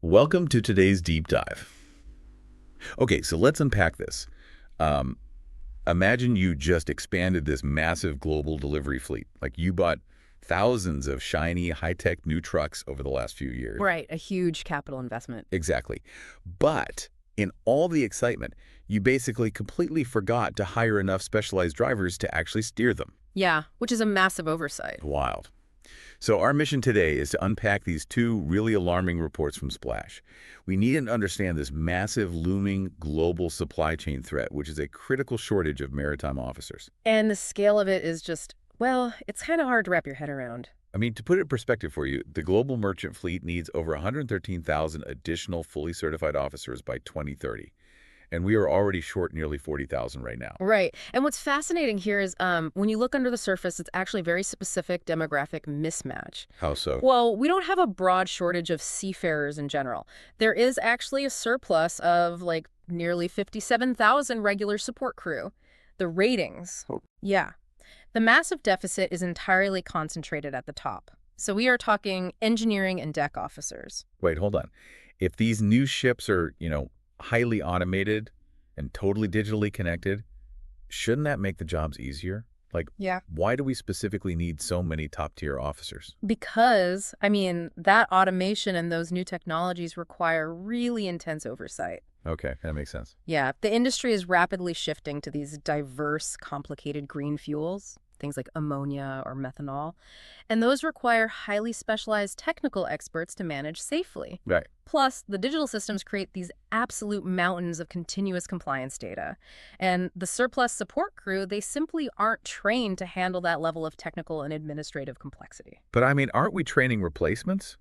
Welcome to today's deep dive. Okay, so let's unpack this. Um, Imagine you just expanded this massive global delivery fleet. Like you bought thousands of shiny, high-tech new trucks over the last few years. Right, a huge capital investment. Exactly. But in all the excitement, you basically completely forgot to hire enough specialized drivers to actually steer them. Yeah, which is a massive oversight. Wild. So our mission today is to unpack these two really alarming reports from Splash. We need to understand this massive looming global supply chain threat, which is a critical shortage of maritime officers. And the scale of it is just, well, it's kind of hard to wrap your head around. I mean, to put it in perspective for you, the global merchant fleet needs over 113,000 additional fully certified officers by 2030. And we are already short nearly 40,000 right now. Right. And what's fascinating here is when you look under the surface, it's actually a very specific demographic mismatch. How so? Well, we don't have a broad shortage of seafarers in general. There is actually a surplus of like nearly 57,000 regular support crew. The ratings. Oh. Yeah. The massive deficit is entirely concentrated at the top. So we are talking engineering and deck officers. Wait, hold on. If these new ships are, highly automated and totally digitally connected, shouldn't that make the jobs easier? Like, Yeah. why do we specifically need so many top-tier officers? Because, I mean, that automation and those new technologies require really intense oversight. Okay, that makes sense. Yeah, the industry is rapidly shifting to these diverse, complicated green fuels, things like ammonia or methanol, and those require highly specialized technical experts to manage safely. Right. Plus, the digital systems create these absolute mountains of continuous compliance data. And the surplus support crew, they simply aren't trained to handle that level of technical and administrative complexity. But I mean, aren't we training replacements?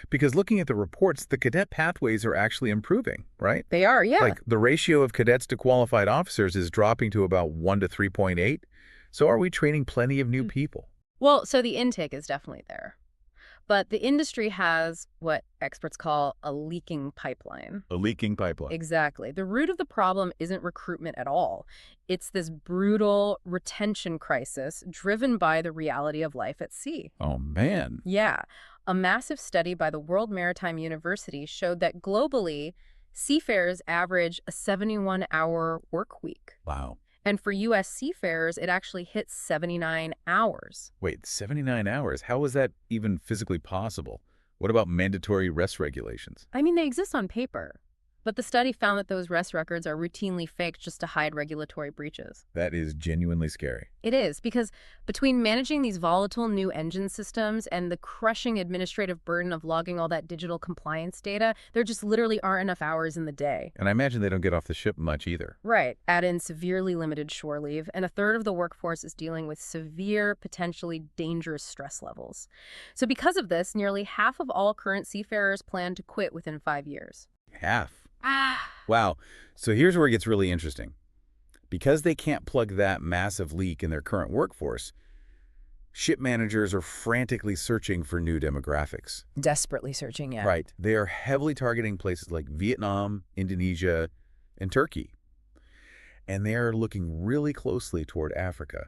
Because looking at the reports, the cadet pathways are actually improving, right? They are, yeah. Like the ratio of cadets to qualified officers is dropping to about 1 to 3.8. So are we training plenty of new people? Well, so the intake is definitely there. But the industry has what experts call a leaking pipeline. A leaking pipeline. Exactly. The root of the problem isn't recruitment at all. It's this brutal retention crisis driven by the reality of life at sea. Oh, man. Yeah. A massive study by the World Maritime University showed that globally, seafarers average a 71-hour work week. Wow. And for U.S. seafarers, it actually hits 79 hours. Wait, 79 hours? How is that even physically possible? What about mandatory rest regulations? I mean, they exist on paper, but the study found that those rest records are routinely faked just to hide regulatory breaches. That is genuinely scary. It is, because between managing these volatile new engine systems and the crushing administrative burden of logging all that digital compliance data, there just literally aren't enough hours in the day. And I imagine they don't get off the ship much either. Right. Add in severely limited shore leave, and a third of the workforce is dealing with severe, potentially dangerous stress levels. So because of this, nearly half of all current seafarers plan to quit within 5 years. Half. Ah. Wow. So here's where it gets really interesting. Because they can't plug that massive leak in their current workforce, ship managers are frantically searching for new demographics. Desperately searching, yeah. Right. They are heavily targeting places like Vietnam, Indonesia, and Turkey. And they are looking really closely toward Africa,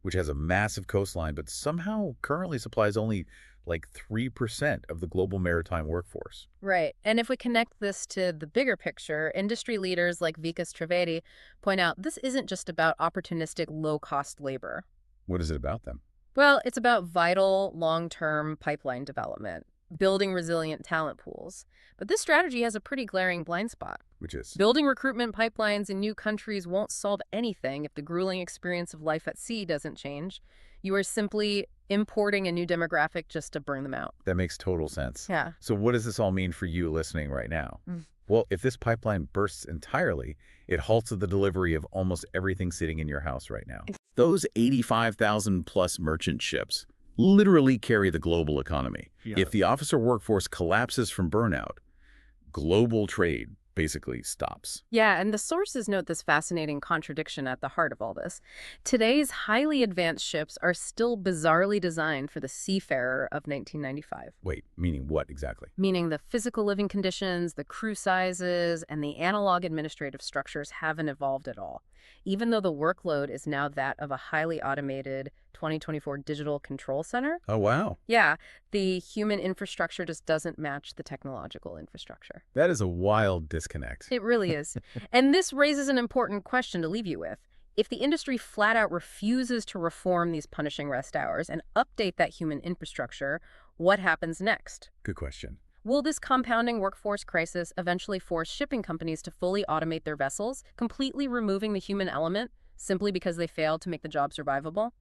which has a massive coastline, but somehow currently supplies only like 3% of the global maritime workforce. Right. And if we connect this to the bigger picture, industry leaders like Vikas Trivedi point out this isn't just about opportunistic low-cost labor. What is it about them? Well, it's about vital, long-term pipeline development, building resilient talent pools. But this strategy has a pretty glaring blind spot. Which is? Building recruitment pipelines in new countries won't solve anything if the grueling experience of life at sea doesn't change. You are simply importing a new demographic just to burn them out. That makes total sense. Yeah. So what does this all mean for you listening right now? Mm. Well, if this pipeline bursts entirely, it halts the delivery of almost everything sitting in your house right now. Those 85,000 plus merchant ships literally carry the global economy. Yeah. If the officer workforce collapses from burnout, global trade basically stops. Yeah, and the sources note this fascinating contradiction at the heart of all this. Today's highly advanced ships are still bizarrely designed for the seafarer of 1995. Wait, meaning what exactly? Meaning the physical living conditions, the crew sizes, and the analog administrative structures haven't evolved at all, even though the workload is now that of a highly automated 2024 Digital Control Center. Oh, wow. Yeah, the human infrastructure just doesn't match the technological infrastructure. That is a wild disconnect. It really is. And this raises an important question to leave you with. If the industry flat out refuses to reform these punishing rest hours and update that human infrastructure, what happens next? Good question. Will this compounding workforce crisis eventually force shipping companies to fully automate their vessels, completely removing the human element simply because they failed to make the job survivable?